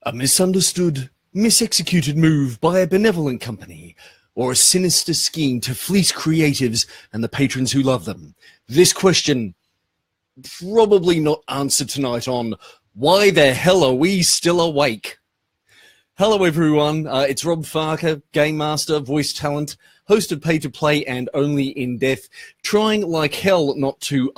A misunderstood, misexecuted move by a benevolent company, or a sinister scheme to fleece creatives and the patrons who love them? This question probably not answered tonight on Why the Hell Are We Still Awake? Hello everyone, it's Rob Farker, Game Master, voice talent, host of Pay to Play and Only in Death, trying like hell not to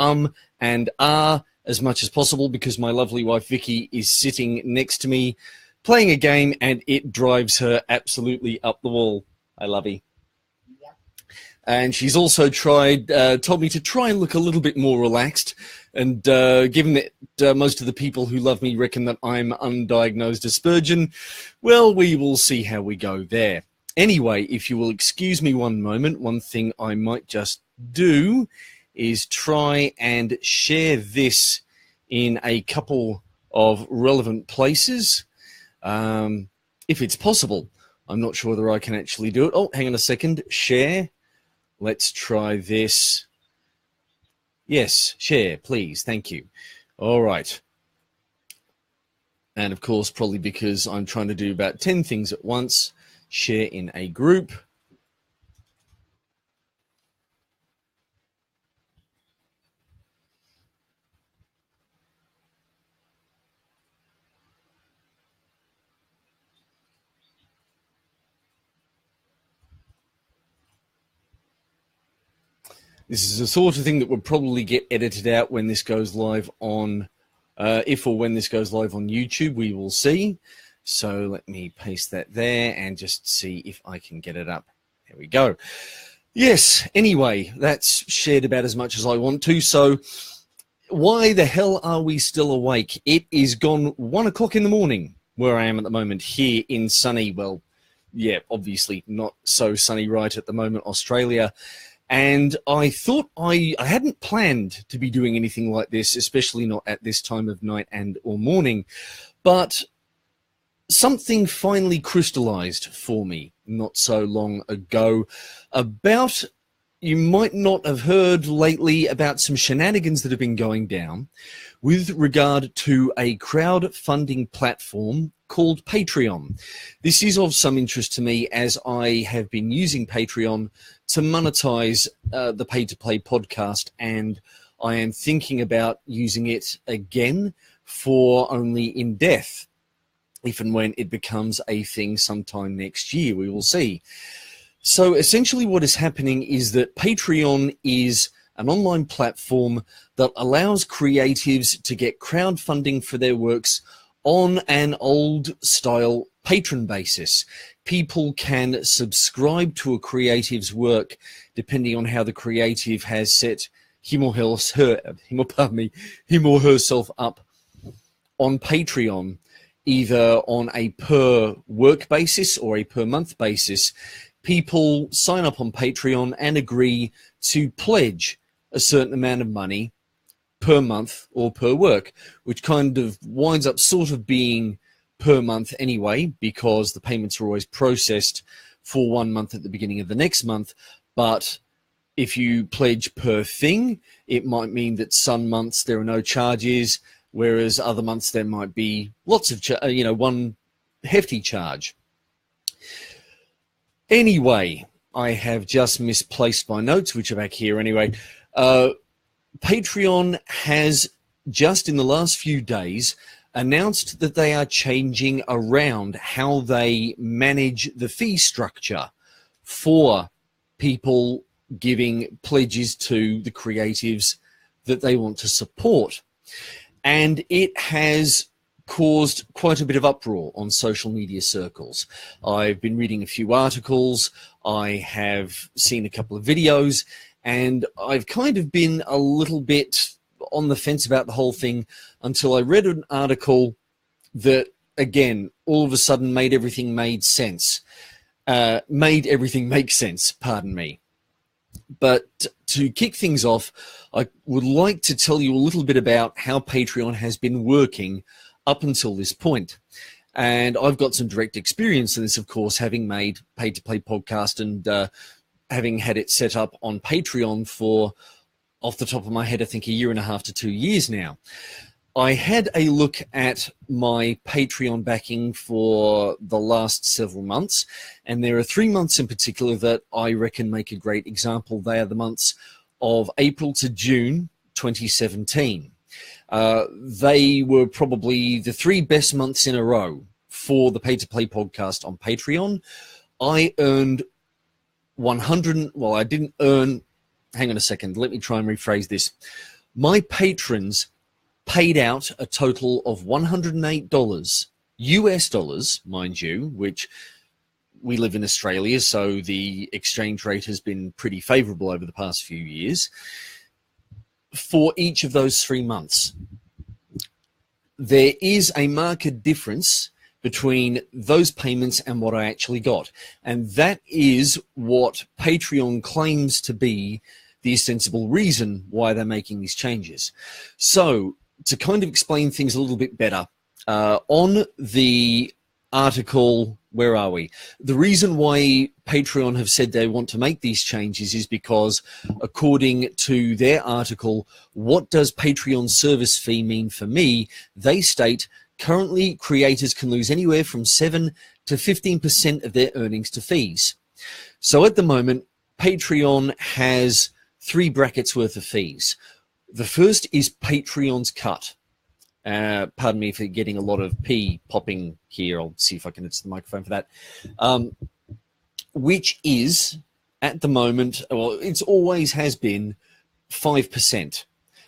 and as much as possible because my lovely wife Vicky is sitting next to me playing a game and it drives her absolutely up the wall. I love you. And she's also told me to try and look a little bit more relaxed. And given that most of the people who love me reckon that I'm undiagnosed Aspergian, well, we will see how we go there. Anyway, if you will excuse me one moment, one thing I might just do is try and share this in a couple of relevant places, if it's possible. I'm not sure whether I can actually do it. Oh, hang on a second. Share. Let's try this. Yes, share, please. Thank you. All right. And of course, probably because I'm trying to do about 10 things at once, share in a group. This is the sort of thing that would probably get edited out when this goes live on, if or when this goes live on YouTube, we will see. So let me paste that there and just see if I can get it up. There we go. Yes, anyway, that's shared about as much as I want to. So why the hell are we still awake? It is gone 1 o'clock in the morning where I am at the moment here in sunny, well, yeah, obviously not so sunny right at the moment, Australia. And I thought I hadn't planned to be doing anything like this, especially not at this time of night and or morning. But something finally crystallized for me not so long ago about, you might not have heard lately about some shenanigans that have been going down with regard to a crowdfunding platform called Patreon. This is of some interest to me as I have been using Patreon to monetize the Pay to Play podcast, and I am thinking about using it again for Only in Death, if and when it becomes a thing sometime next year. We will see. So essentially what is happening is that Patreon is an online platform that allows creatives to get crowdfunding for their works on an old-style patron basis. People can subscribe to a creative's work depending on how the creative has set him or herself up on Patreon, either on a per work basis or a per month basis. People sign up on Patreon and agree to pledge a certain amount of money per month or per work, which kind of winds up sort of being per month anyway, because the payments are always processed for 1 month at the beginning of the next month. But if you pledge per thing, it might mean that some months there are no charges, whereas other months there might be lots of, one hefty charge. Anyway, I have just misplaced my notes, which are back here anyway. Patreon has just in the last few days announced that they are changing around how they manage the fee structure for people giving pledges to the creatives that they want to support. And it has caused quite a bit of uproar on social media circles. I've been reading a few articles, I have seen a couple of videos, and I've kind of been a little bit on the fence about the whole thing until I read an article that, again, all of a sudden made everything make sense. Pardon me. But to kick things off, I would like to tell you a little bit about how Patreon has been working up until this point. And I've got some direct experience in this, of course, having made Pay to Play podcast and having had it set up on Patreon for, off the top of my head, I think 1.5 to 2 years now. I had a look at my Patreon backing for the last several months, and there are 3 months in particular that I reckon make a great example. They are the months of April to June 2017. They were probably the 3 best months in a row for the Pay to Play podcast on Patreon. I earned 100, well, I didn't earn, hang on a second, let me try and rephrase this. My patrons paid out a total of $108, US dollars, mind you, which we live in Australia, so the exchange rate has been pretty favorable over the past few years, for each of those 3 months. There is a marked difference between those payments and what I actually got. And that is what Patreon claims to be the ostensible reason why they're making these changes. So, to kind of explain things a little bit better, on the article, where are we? The reason why Patreon have said they want to make these changes is because, according to their article, what does Patreon service fee mean for me? They state, currently creators can lose anywhere from 7 to 15% of their earnings to fees. So at the moment, Patreon has 3 brackets worth of fees. The first is Patreon's cut. Pardon me for getting a lot of P popping here. I'll see if I can adjust the microphone for that. Which is, at the moment, well, it's always has been 5%.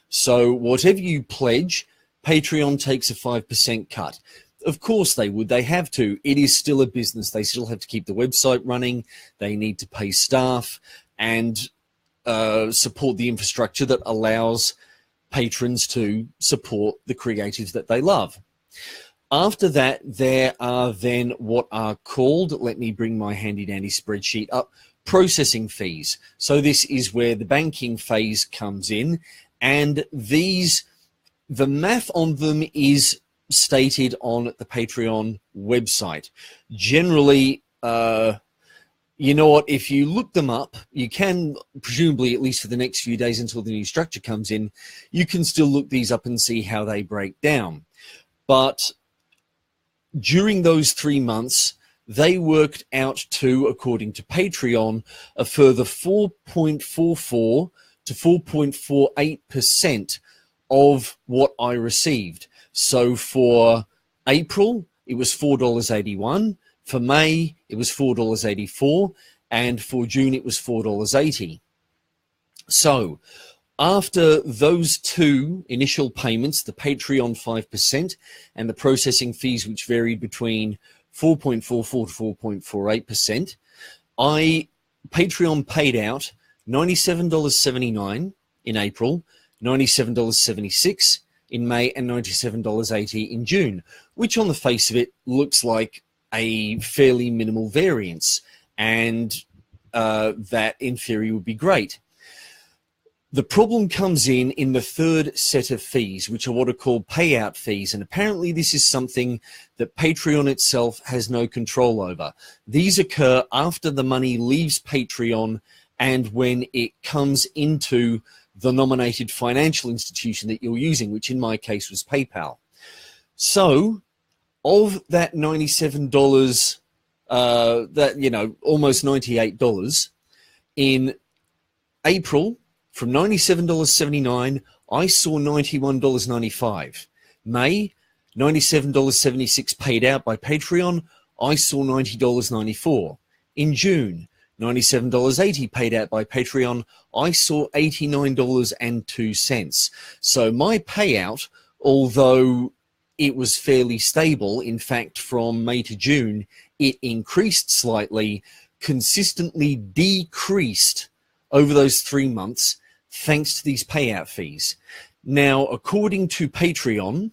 So whatever you pledge, Patreon takes a 5% cut. Of course they would. They have to. It is still a business. They still have to keep the website running. They need to pay staff and support the infrastructure that allows patrons to support the creatives that they love. After that, there are then what are called, let me bring my handy-dandy spreadsheet up, processing fees. So this is where the banking phase comes in, and these, the math on them is stated on the Patreon website. Generally, you know what, if you look them up, you can, presumably at least for the next few days until the new structure comes in, you can still look these up and see how they break down. But during those 3 months, they worked out to, according to Patreon, a further 4.44 to 4.48% of what I received. So for April, it was $4.81. For May, it was $4.84, and for June, it was $4.80. So, after those 2 initial payments, the Patreon 5% and the processing fees, which varied between 4.44 to 4.48%, Patreon paid out $97.79 in April, $97.76 in May, and $97.80 in June, which on the face of it looks like a fairly minimal variance, and that in theory would be great. The problem comes in the 3rd set of fees, which are what are called payout fees, and apparently this is something that Patreon itself has no control over. These occur after the money leaves Patreon and when it comes into the nominated financial institution that you're using, which in my case was PayPal. So, of that $97, almost $98, in April, from $97.79, I saw $91.95. May, $97.76 paid out by Patreon, I saw $90.94. In June, $97.80 paid out by Patreon, I saw $89.02. So my payout, although it was fairly stable, in fact, from May to June, it increased slightly, consistently decreased over those 3 months, thanks to these payout fees. Now, according to Patreon,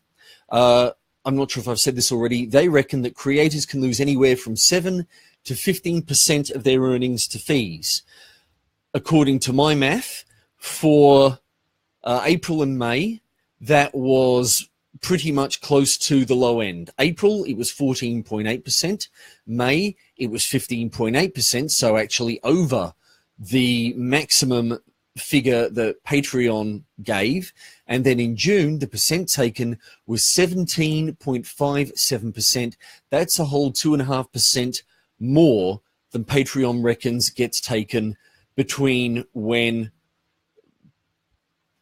I'm not sure if I've said this already, they reckon that creators can lose anywhere from 7 to 15% of their earnings to fees. According to my math, for April and May, that was pretty much close to the low end. April, it was 14.8%. May, it was 15.8%, so actually over the maximum figure that Patreon gave. And then in June, the percent taken was 17.57%. That's a whole 2.5% more than Patreon reckons gets taken between when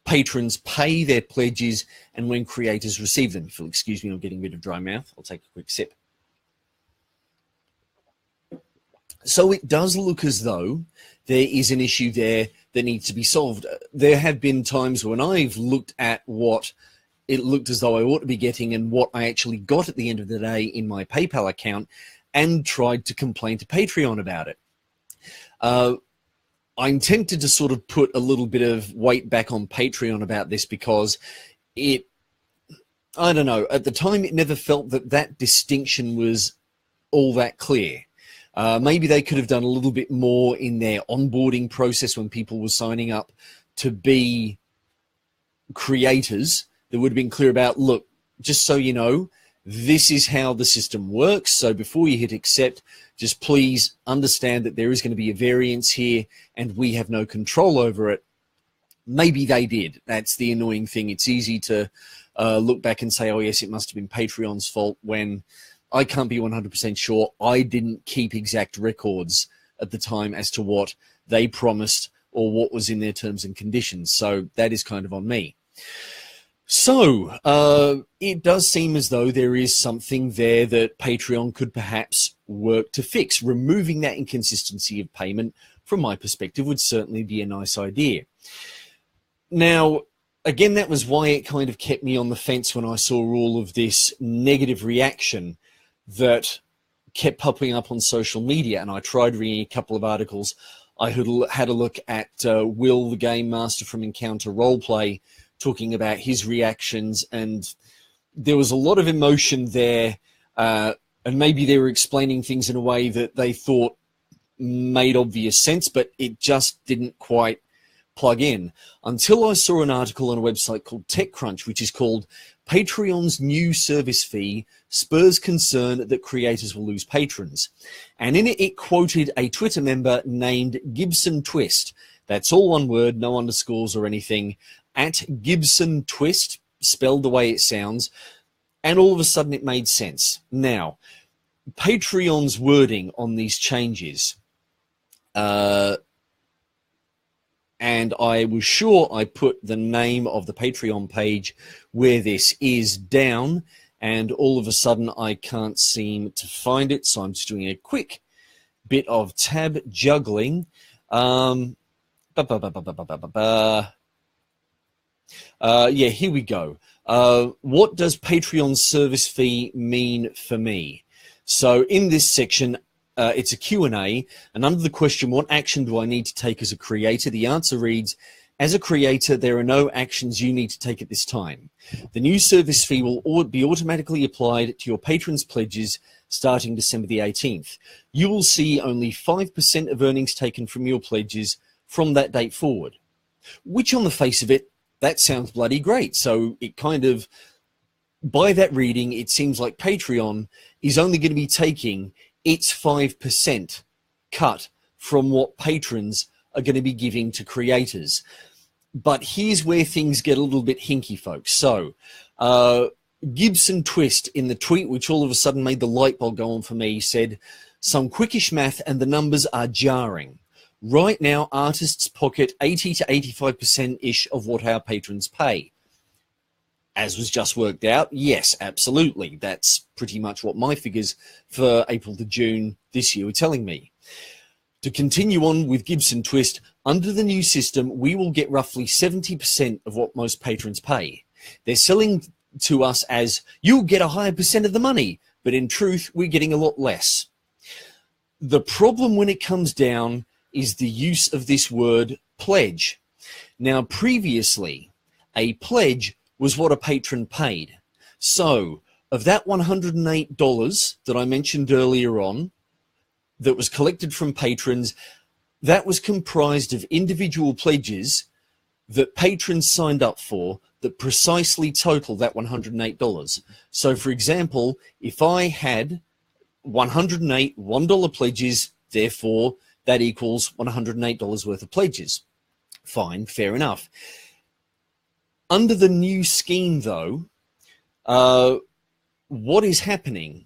patrons pay their pledges and when creators receive them. If you'll excuse me, I'm getting rid of dry mouth. I'll take a quick sip. So it does look as though there is an issue there that needs to be solved. There have been times when I've looked at what it looked as though I ought to be getting and what I actually got at the end of the day in my PayPal account and tried to complain to Patreon about it. I'm tempted to sort of put a little bit of weight back on Patreon about this because I don't know, at the time it never felt that that distinction was all that clear. Maybe they could have done a little bit more in their onboarding process when people were signing up to be creators. That would have been clear about, look, just so you know, this is how the system works. So before you hit accept, just please understand that there is going to be a variance here and we have no control over it. Maybe they did. That's the annoying thing. It's easy to look back and say, oh, yes, it must have been Patreon's fault when I can't be 100% sure. I didn't keep exact records at the time as to what they promised or what was in their terms and conditions. So that is kind of on me. So it does seem as though there is something there that Patreon could perhaps work to fix. Removing that inconsistency of payment, from my perspective, would certainly be a nice idea. Now, again, that was why it kind of kept me on the fence when I saw all of this negative reaction that kept popping up on social media. And I tried reading a couple of articles. I had a look at Will, the Game Master from Encounter Roleplay, talking about his reactions, and there was a lot of emotion there, and maybe they were explaining things in a way that they thought made obvious sense, but it just didn't quite plug in until I saw an article on a website called TechCrunch, which is called Patreon's New Service Fee Spurs Concern That Creators Will Lose Patrons. And in it, it quoted a Twitter member named Gibson Twist. That's all one word, no underscores or anything, at Gibson Twist, spelled the way it sounds, and all of a sudden it made sense. Now, Patreon's wording on these changes, and I was sure I put the name of the Patreon page where this is down, and all of a sudden I can't seem to find it, so I'm just doing a quick bit of tab juggling. Yeah, here we go. What does Patreon's service fee mean for me? So in this section, it's a Q&A, and under the question, what action do I need to take as a creator? The answer reads, as a creator, there are no actions you need to take at this time. The new service fee will be automatically applied to your patrons' pledges starting December the 18th. You will see only 5% of earnings taken from your pledges from that date forward, which on the face of it, that sounds bloody great. So it kind of, by that reading, it seems like Patreon is only going to be taking its 5% cut from what patrons are going to be giving to creators. But here's where things get a little bit hinky, folks. So Gibson Twist in the tweet, which all of a sudden made the light bulb go on for me, said, some quickish math and the numbers are jarring. Right now, artists pocket 80 to 85%-ish of what our patrons pay. As was just worked out, yes, absolutely. That's pretty much what my figures for April to June this year were telling me. To continue on with Gibson Twist, under the new system, we will get roughly 70% of what most patrons pay. They're selling to us as, you'll get a higher percent of the money, but in truth, we're getting a lot less. The problem when it comes down is the use of this word pledge. Now, previously, a pledge was what a patron paid. So, of that $108 that I mentioned earlier on, that was collected from patrons, that was comprised of individual pledges that patrons signed up for that precisely total that $108. So, for example, if I had 108 $1 pledges, therefore, that equals $108 worth of pledges. Fine, fair enough. Under the new scheme, though, what is happening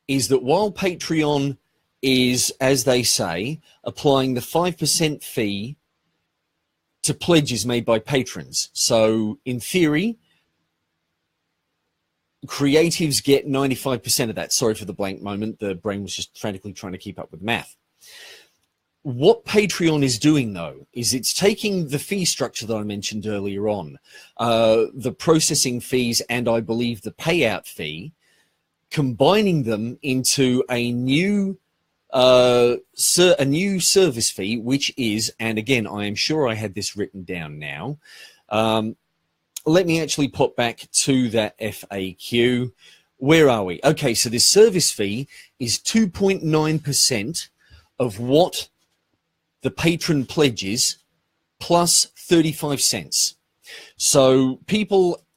is that while Patreon is, as they say, applying the 5% fee to pledges made by patrons. So in theory, creatives get 95% of that. Sorry for the blank moment. The brain was just frantically trying to keep up with math. What Patreon is doing, though, is it's taking the fee structure that I mentioned earlier on, the processing fees and I believe the payout fee, combining them into a new service fee, which is, and again, I am sure I had this written down now. Let me actually pop back to that FAQ. Where are we? Okay, so this service fee is 2.9% of what the patron pledges plus 35 cents. So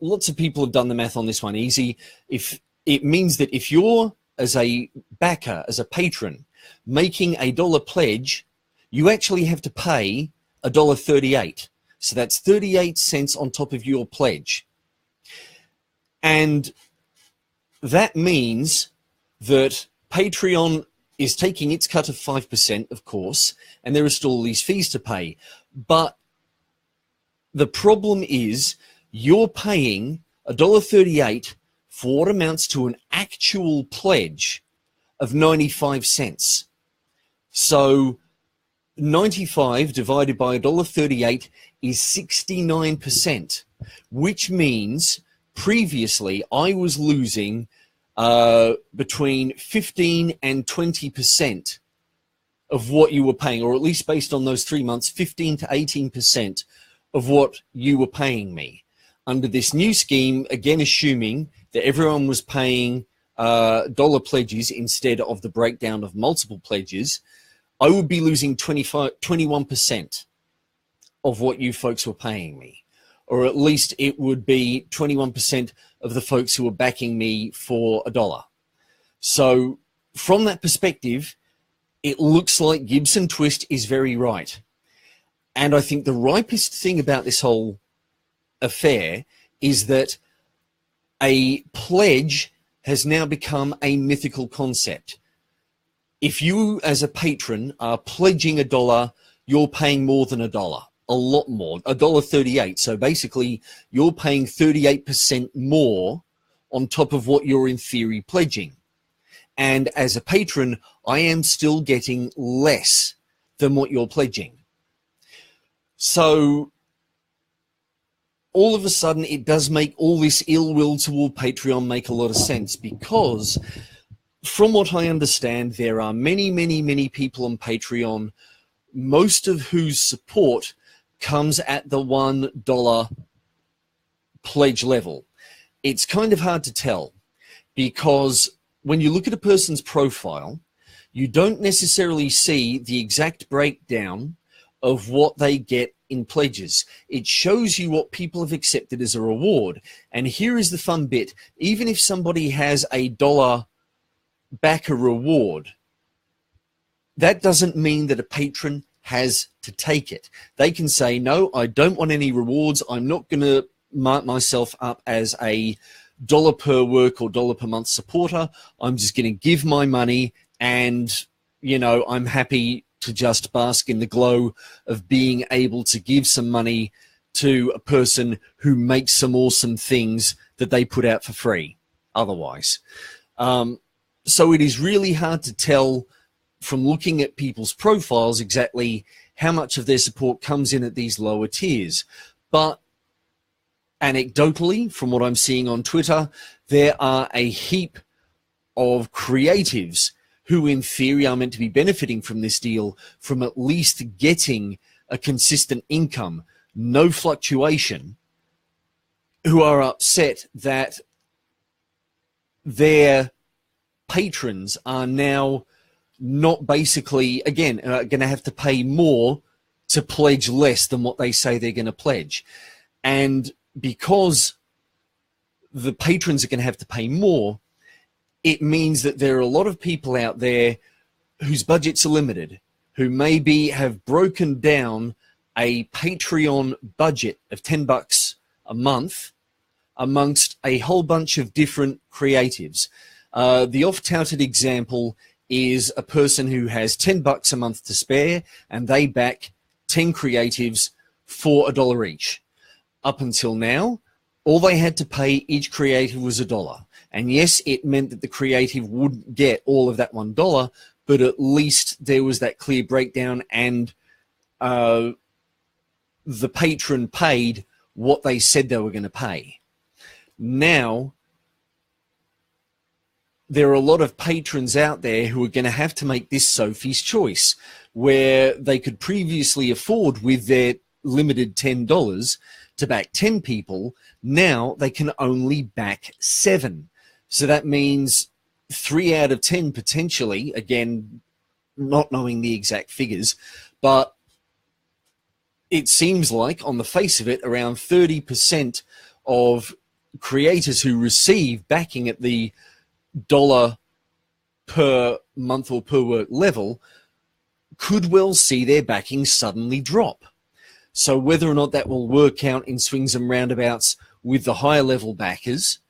lots of people have done the math on this one easy. If it means that if you're, as a backer, as a patron, making $1 pledge, you actually have to pay $1.38. So that's 38 cents on top of your pledge. And that means that Patreon is taking its cut of 5%, of course, and there are still all these fees to pay. But the problem is you're paying $1.38 for what amounts to an actual pledge of 95 cents. So 95 divided by $1.38 is 69%, which means previously I was losing between 15 and 20% of what you were paying, or at least based on those 3 months, 15 to 18% of what you were paying me. Under this new scheme, again, assuming that everyone was paying dollar pledges instead of the breakdown of multiple pledges, I would be losing 21% of what you folks were paying me, or at least it would be 21% of the folks who were backing me for $1. So from that perspective, it looks like Gibson Twist is very right. And I think the ripest thing about this whole affair is that a pledge has now become a mythical concept. If you, as a patron, are pledging $1, you're paying more than $1, a lot more, $1.38. So basically, you're paying 38% more on top of what you're in theory pledging. And as a patron, I am still getting less than what you're pledging. So all of a sudden, it does make all this ill will toward Patreon make a lot of sense, because from what I understand, there are many, many, many people on Patreon, most of whose support comes at the $1 pledge level. It's kind of hard to tell, because when you look at a person's profile, you don't necessarily see the exact breakdown of what they get in pledges. It shows you what people have accepted as a reward. And here is the fun bit. Even if somebody has a $1 backer reward, that doesn't mean that a patron has to take it. They can say, no, I don't want any rewards. I'm not going to mark myself up as a $1 per work or $1 per month supporter. I'm just going to give my money, and, you know, I'm happy to just bask in the glow of being able to give some money to a person who makes some awesome things that they put out for free otherwise. So it is really hard to tell from looking at people's profiles exactly how much of their support comes in at these lower tiers. But anecdotally, from what I'm seeing on Twitter, there are a heap of creatives who in theory are meant to be benefiting from this deal, from at least getting a consistent income, no fluctuation, who are upset that their patrons are now not basically, again, going to have to pay more to pledge less than what they say they're going to pledge. And because the patrons are going to have to pay more, it means that there are a lot of people out there whose budgets are limited, who maybe have broken down a Patreon budget of $10 a month amongst a whole bunch of different creatives. The oft-touted example is a person who has $10 a month to spare, and they back 10 creatives for $1 each. Up until now, all they had to pay each creative was $1. And yes, it meant that the creative would get all of that $1, but at least there was that clear breakdown, and the patron paid what they said they were going to pay. Now, there are a lot of patrons out there who are going to have to make this Sophie's choice, where they could previously afford with their limited $10 to back 10 people. Now they can only back 7. So that means 3 out of 10 potentially, again, not knowing the exact figures, but it seems like on the face of it, around 30% of creators who receive backing at the $1 per month or per work level could well see their backing suddenly drop. So whether or not that will work out in swings and roundabouts with the higher level backers,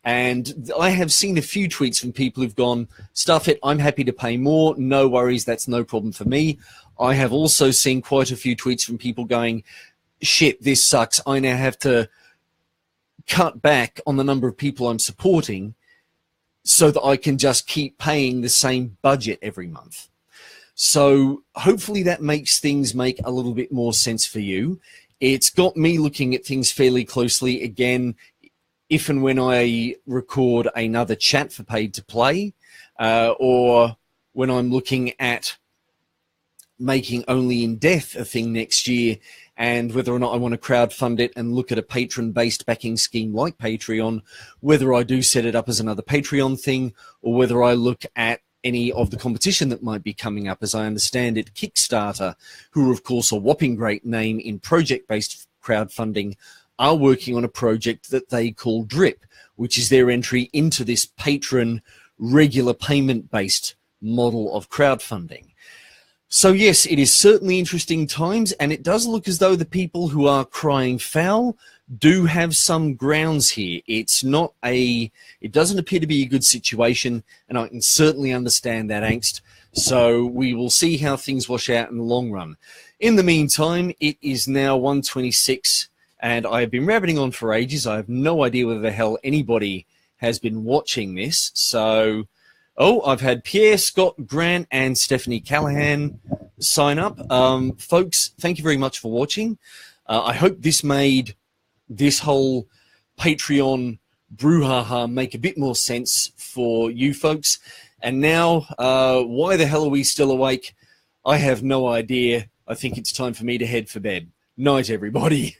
and I have seen a few tweets from people who've gone, stuff it, I'm happy to pay more, no worries, that's no problem for me. I have also seen quite a few tweets from people going, shit, this sucks, I now have to cut back on the number of people I'm supporting so that I can just keep paying the same budget every month. So hopefully that makes things make a little bit more sense for you. It's got me looking at things fairly closely. Again, if and when I record another chat for paid to play, or when I'm looking at making Only in Death a thing next year, and whether or not I want to crowdfund it and look at a patron-based backing scheme like Patreon, whether I do set it up as another Patreon thing, or whether I look at any of the competition that might be coming up. As I understand it, Kickstarter, who are of course a whopping great name in project-based crowdfunding, are working on a project that they call Drip, which is their entry into this patron regular payment-based model of crowdfunding. So yes, it is certainly interesting times, and it does look as though the people who are crying foul do have some grounds here. It doesn't appear to be a good situation, and I can certainly understand that angst. So we will see how things wash out in the long run. In the meantime, it is now 1:26, and I have been rabbiting on for ages. I have no idea whether the hell anybody has been watching this. So, oh, I've had Pierre, Scott, Grant, and Stephanie Callahan sign up. Folks, thank you very much for watching. I hope this made this whole Patreon brouhaha make a bit more sense for you folks. And now, why the hell are we still awake? I have no idea. I think it's time for me to head for bed. Night, everybody.